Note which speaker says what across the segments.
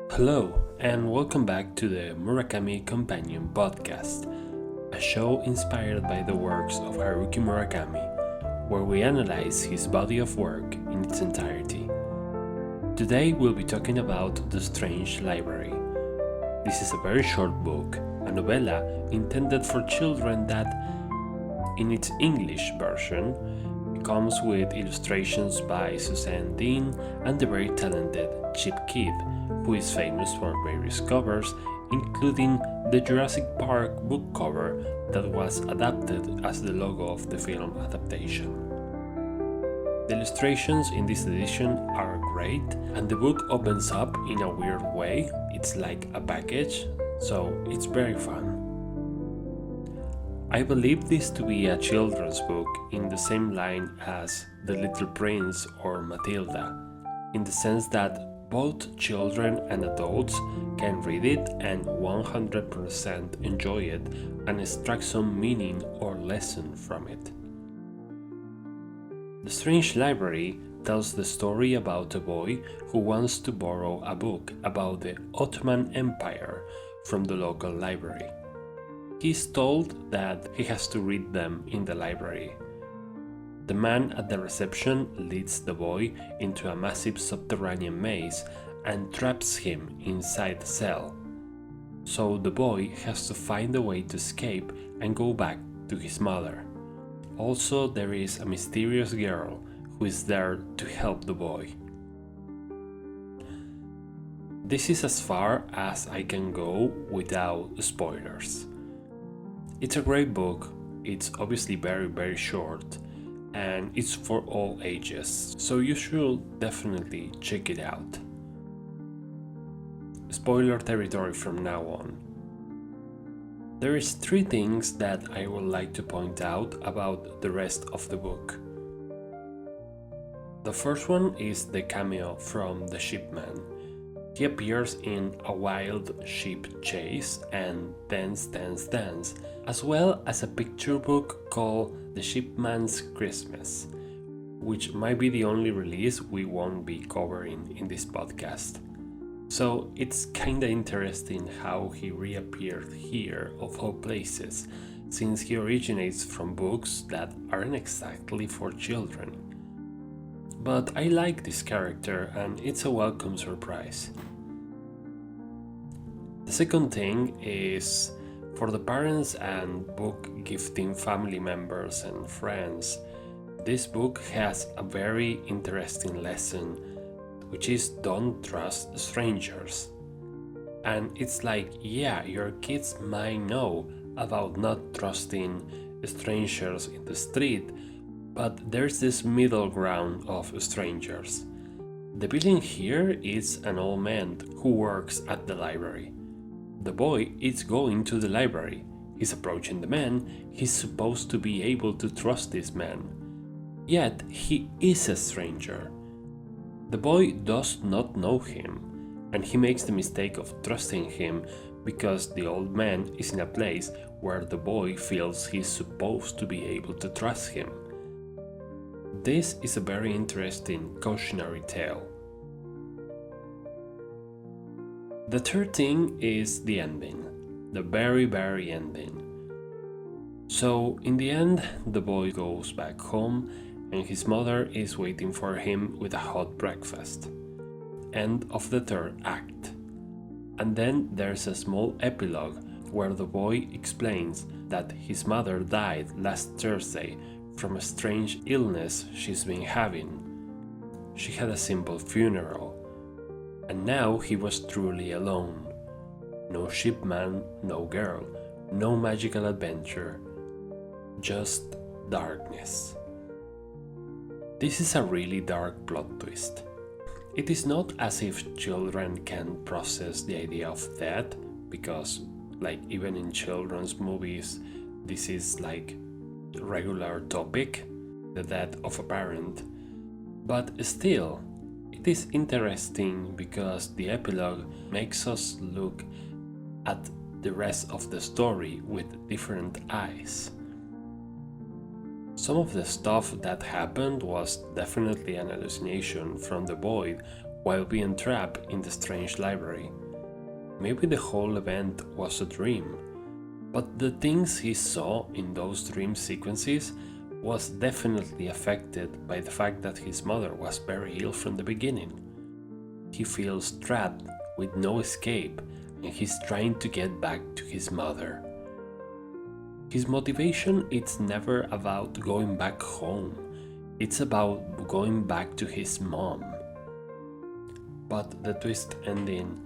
Speaker 1: Hello, and welcome back to the Murakami Companion podcast, a show inspired by the works of Haruki Murakami, where we analyze his body of work in its entirety. Today we'll be talking about The Strange Library. This is a very short book, a novella intended for children that, in its English version, comes with illustrations by Suzanne Dean and the very talented Chip Kidd, who is famous for various covers, including the Jurassic Park book cover that was adapted as the logo of the film adaptation. The illustrations in this edition are great, and the book opens up in a weird way. It's like a package, so it's very fun. I believe this to be a children's book in the same line as The Little Prince or Matilda, in the sense that both children and adults can read it and 100% enjoy it and extract some meaning or lesson from it. The Strange Library tells the story about a boy who wants to borrow a book about the Ottoman Empire from the local library. He is told that he has to read them in the library. The man at the reception leads the boy into a massive subterranean maze and traps him inside the cell. So the boy has to find a way to escape and go back to his mother. Also, there is a mysterious girl who is there to help the boy. This is as far as I can go without spoilers. It's a great book. It's obviously very short, and it's for all ages, so you should definitely check it out. Spoiler territory from now on. There is 3 things that I would like to point out about the rest of the book. The first one is the cameo from the shipman. He appears in a wild sheep chase and dance, as well as a picture book called The Shipman's Christmas, which might be the only release we won't be covering in this podcast. So it's kinda interesting how he reappeared here of all places, since he originates from books that aren't exactly for children. But I like this character and it's a welcome surprise. The second thing is for the parents and book gifting family members and friends. This book has a very interesting lesson, which is don't trust strangers. And it's like, yeah, your kids might know about not trusting strangers in the street, but there's this middle ground of strangers. The villain here is an old man who works at the library. The boy is going to the library. He's approaching the man. He's supposed to be able to trust this man. Yet he is a stranger. The boy does not know him, and he makes the mistake of trusting him because the old man is in a place where the boy feels he's supposed to be able to trust him. This is a very interesting cautionary tale. The third thing is the ending, the very ending. So in the end, the boy goes back home and his mother is waiting for him with a hot breakfast. End of the third act. And then there's a small epilogue where the boy explains that his mother died last Thursday from a strange illness she's been having. She had a simple funeral. And now he was truly alone. No shipman, no girl, no magical adventure, just darkness. This is a really dark plot twist. It is not as if children can process the idea of death, because like even in children's movies, this is like a regular topic, the death of a parent. But still, it is interesting because the epilogue makes us look at the rest of the story with different eyes. Some of the stuff that happened was definitely an hallucination from the void while being trapped in the strange library. Maybe the whole event was a dream, but the things he saw in those dream sequences was definitely affected by the fact that his mother was very ill from the beginning. He feels trapped with no escape and he's trying to get back to his mother. His motivation is never about going back home, it's about going back to his mom. But the twist ending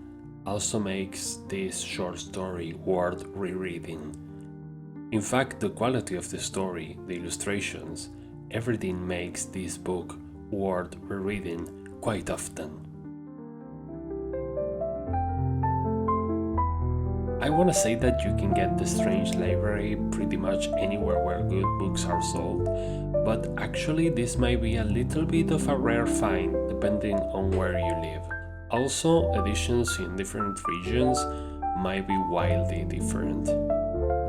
Speaker 1: also makes this short story worth rereading. In fact, the quality of the story, the illustrations, everything makes this book worth rereading quite often. I want to say that you can get The Strange Library pretty much anywhere where good books are sold, but actually this might be a little bit of a rare find depending on where you live. Also, editions in different regions might be wildly different,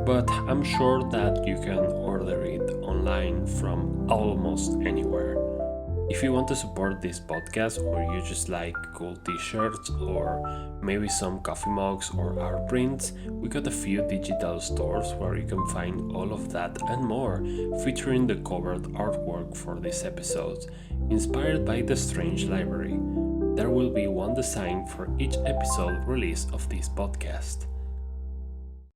Speaker 1: but I'm sure that you can order it online from almost anywhere. If you want to support this podcast, or you just like cool t-shirts or maybe some coffee mugs or art prints, we got a few digital stores where you can find all of that and more, featuring the covered artwork for this episode, inspired by The Strange Library. There will be one design for each episode release of this podcast.